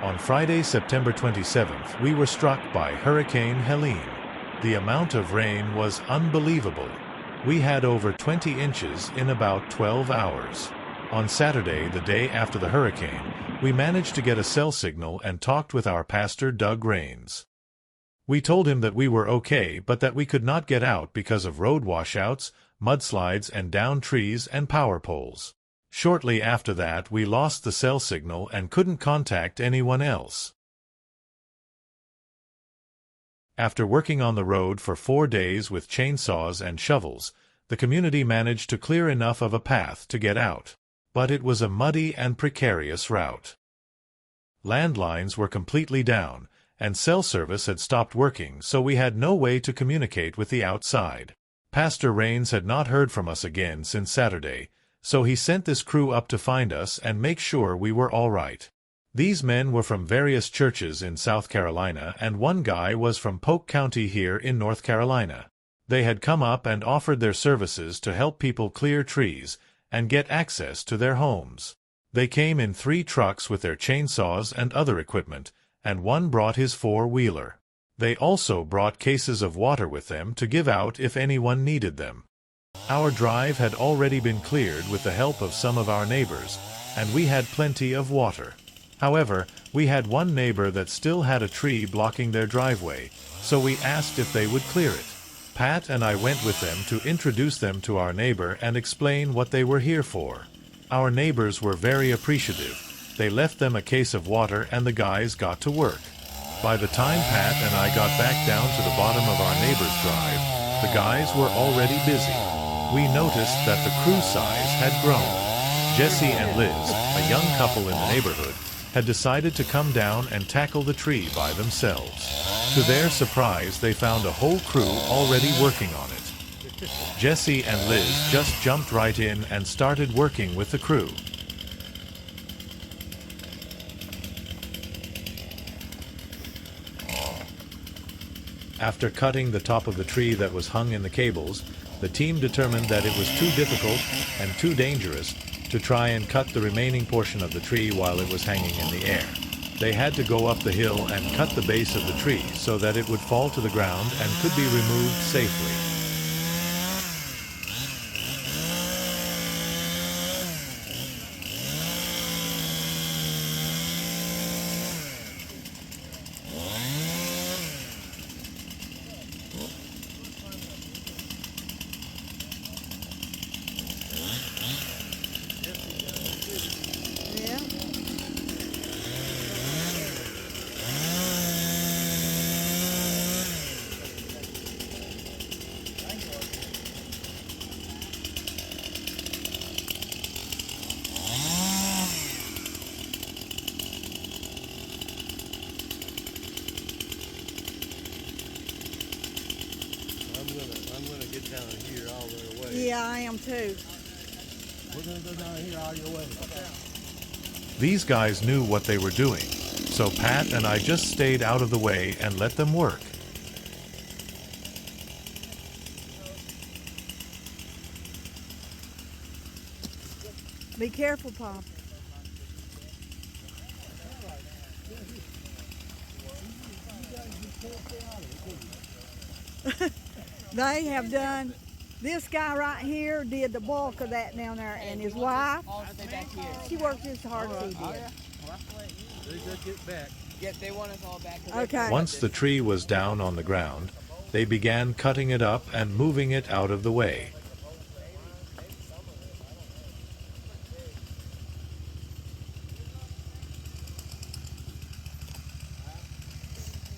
On Friday, September 27th, we were struck by Hurricane Helene. The amount of rain was unbelievable. We had over 20 inches in about 12 hours. On Saturday, the day after the hurricane, we managed to get a cell signal and talked with our pastor Doug Rains. We told him that we were okay but that we could not get out because of road washouts, mudslides and downed trees and power poles. Shortly after that we lost the cell signal and couldn't contact anyone else. After working on the road for 4 days with chainsaws and shovels, the community managed to clear enough of a path to get out. But it was a muddy and precarious route. Landlines were completely down, and cell service had stopped working, so we had no way to communicate with the outside. Pastor Rains had not heard from us again since Saturday, so he sent this crew up to find us and make sure we were all right. These men were from various churches in South Carolina, and one guy was from Polk County here in North Carolina. They had come up and offered their services to help people clear trees and get access to their homes. They came in 3 trucks with their chainsaws and other equipment, and one brought his 4-wheeler. They also brought cases of water with them to give out if anyone needed them. Our drive had already been cleared with the help of some of our neighbors, and we had plenty of water. However, we had one neighbor that still had a tree blocking their driveway, so we asked if they would clear it. Pat and I went with them to introduce them to our neighbor and explain what they were here for. Our neighbors were very appreciative. They left them a case of water and the guys got to work. By the time Pat and I got back down to the bottom of our neighbor's drive, the guys were already busy. We noticed that the crew size had grown. Jesse and Liz, a young couple in the neighborhood, had decided to come down and tackle the tree by themselves. To their surprise, they found a whole crew already working on it. Jesse and Liz just jumped right in and started working with the crew. After cutting the top of the tree that was hung in the cables, the team determined that it was too difficult and too dangerous to try and cut the remaining portion of the tree while it was hanging in the air. They had to go up the hill and cut the base of the tree so that it would fall to the ground and could be removed safely. I'm gonna get down here all the way. Yeah, I am too. We're gonna go down here all your way. These guys knew what they were doing, so Pat and I just stayed out of the way and let them work. Be careful, Pop. They have done, this guy right here did the bulk of that down there, and his wife, she worked as hard as he did. They just get back. Yep, they want us all back. Okay. Once the tree was down on the ground, they began cutting it up and moving it out of the way.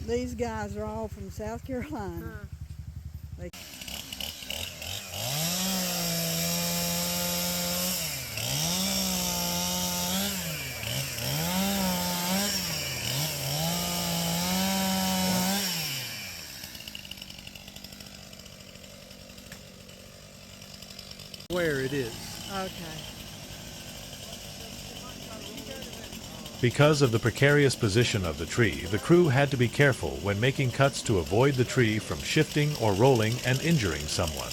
These guys are all from South Carolina. They Where it is. Okay. Because of the precarious position of the tree, the crew had to be careful when making cuts to avoid the tree from shifting or rolling and injuring someone.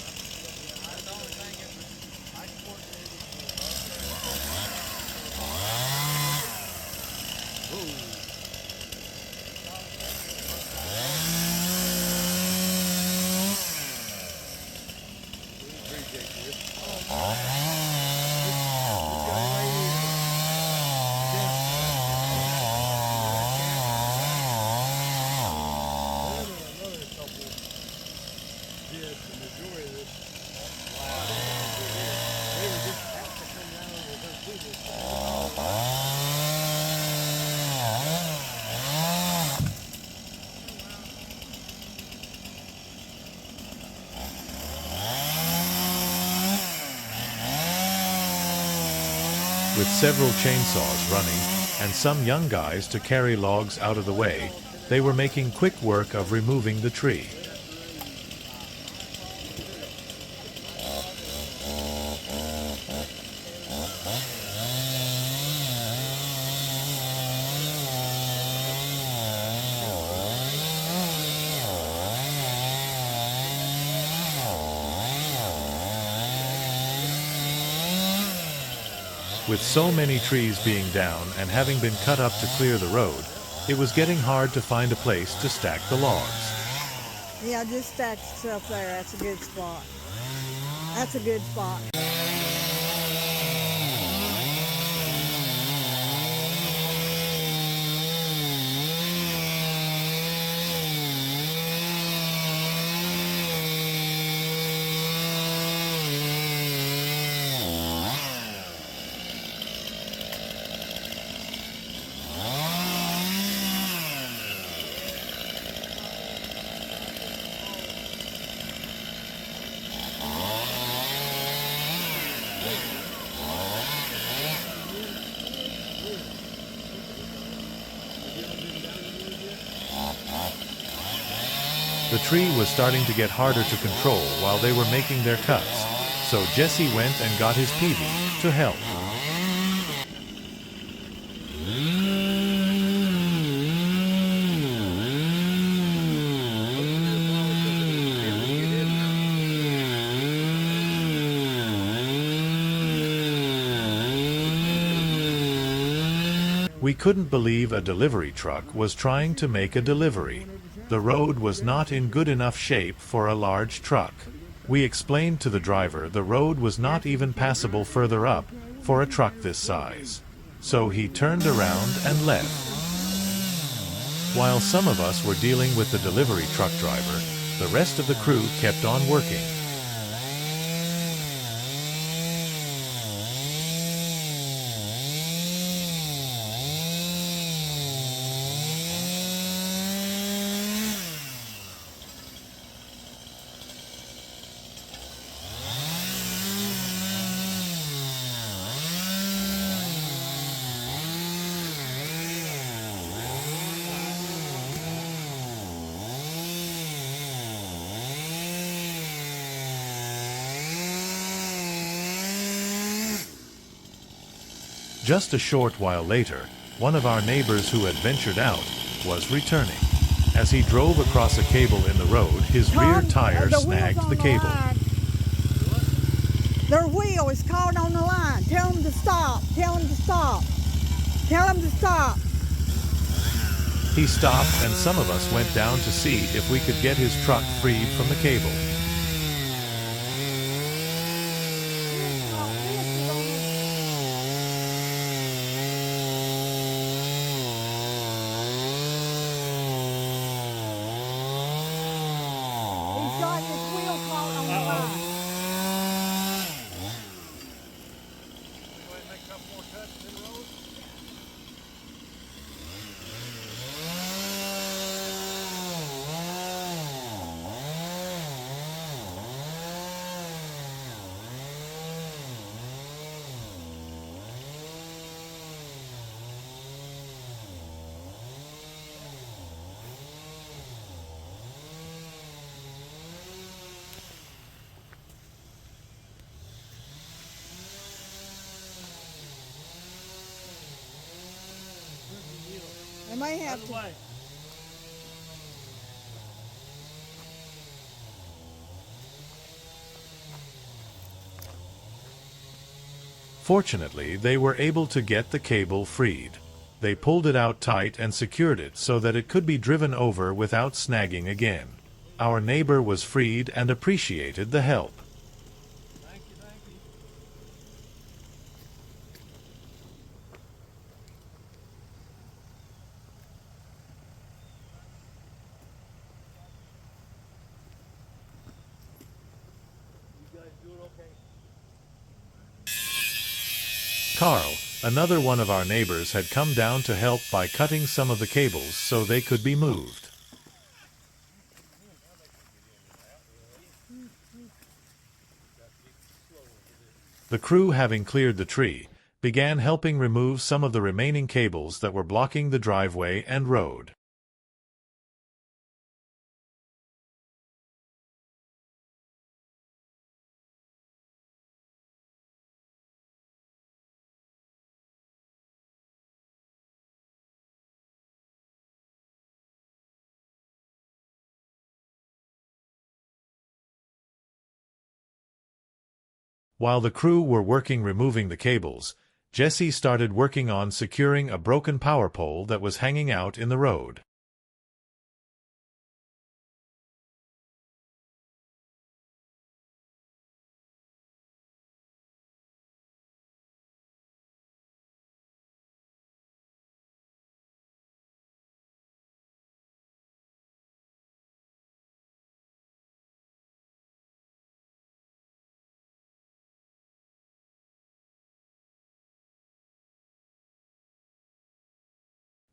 with several chainsaws running and some young guys to carry logs out of the way. They were making quick work of removing the tree. With so many trees being down and having been cut up to clear the road, it was getting hard to find a place to stack the logs. Yeah, just stack yourself there. That's a good spot. That's a good spot. The tree was starting to get harder to control while they were making their cuts, so Jesse went and got his peavey to help. We couldn't believe a delivery truck was trying to make a delivery. The road was not in good enough shape for a large truck. We explained to the driver the road was not even passable further up for a truck this size. So he turned around and left. While some of us were dealing with the delivery truck driver, the rest of the crew kept on working. Just a short while later, one of our neighbors who had ventured out was returning. As he drove across a cable in the road, his rear tire snagged the cable. Their wheel is caught on the line. Tell them to stop. Tell them to stop. Tell them to stop. He stopped, and some of us went down to see if we could get his truck freed from the cable. He's got his wheel caught on the line. They may have to. Fortunately, they were able to get the cable freed. They pulled it out tight and secured it so that it could be driven over without snagging again. Our neighbor was freed and appreciated the help. Thank you, thank you. You guys doing okay? Carl, another one of our neighbors, had come down to help by cutting some of the cables so they could be moved. The crew having cleared the tree, began helping remove some of the remaining cables that were blocking the driveway and road. While the crew were working removing the cables, Jesse started working on securing a broken power pole that was hanging out in the road.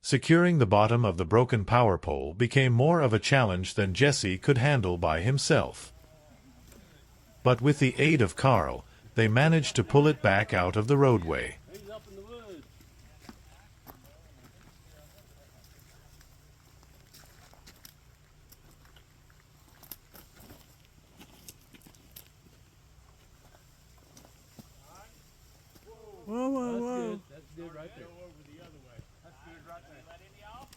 Securing the bottom of the broken power pole became more of a challenge than Jesse could handle by himself. But with the aid of Carl, they managed to pull it back out of the roadway. He's up in the woods. Whoa, whoa, That's whoa. good. That's good right there. Go over the other way. That's good right there. Let any off?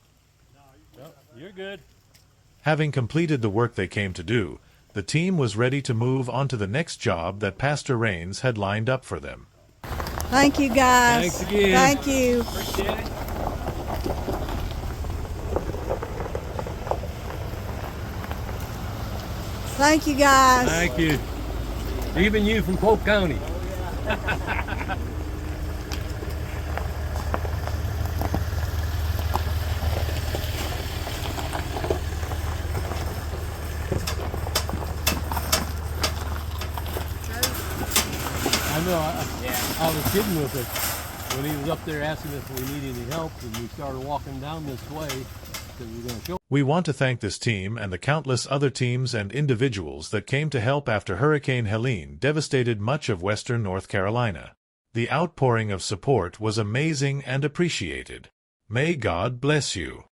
No, you're good. Having completed the work they came to do, the team was ready to move on to the next job that Pastor Raines had lined up for them. Thank you, guys. Thanks again. Thank you. Appreciate it. Thank you, guys. Thank you. Even you from Polk County. I know. I was kidding with it when he was up there asking if we needed any help, and we started walking down this way that we were going to show. We want to thank this team and the countless other teams and individuals that came to help after Hurricane Helene devastated much of western North Carolina. The outpouring of support was amazing and appreciated. May God bless you.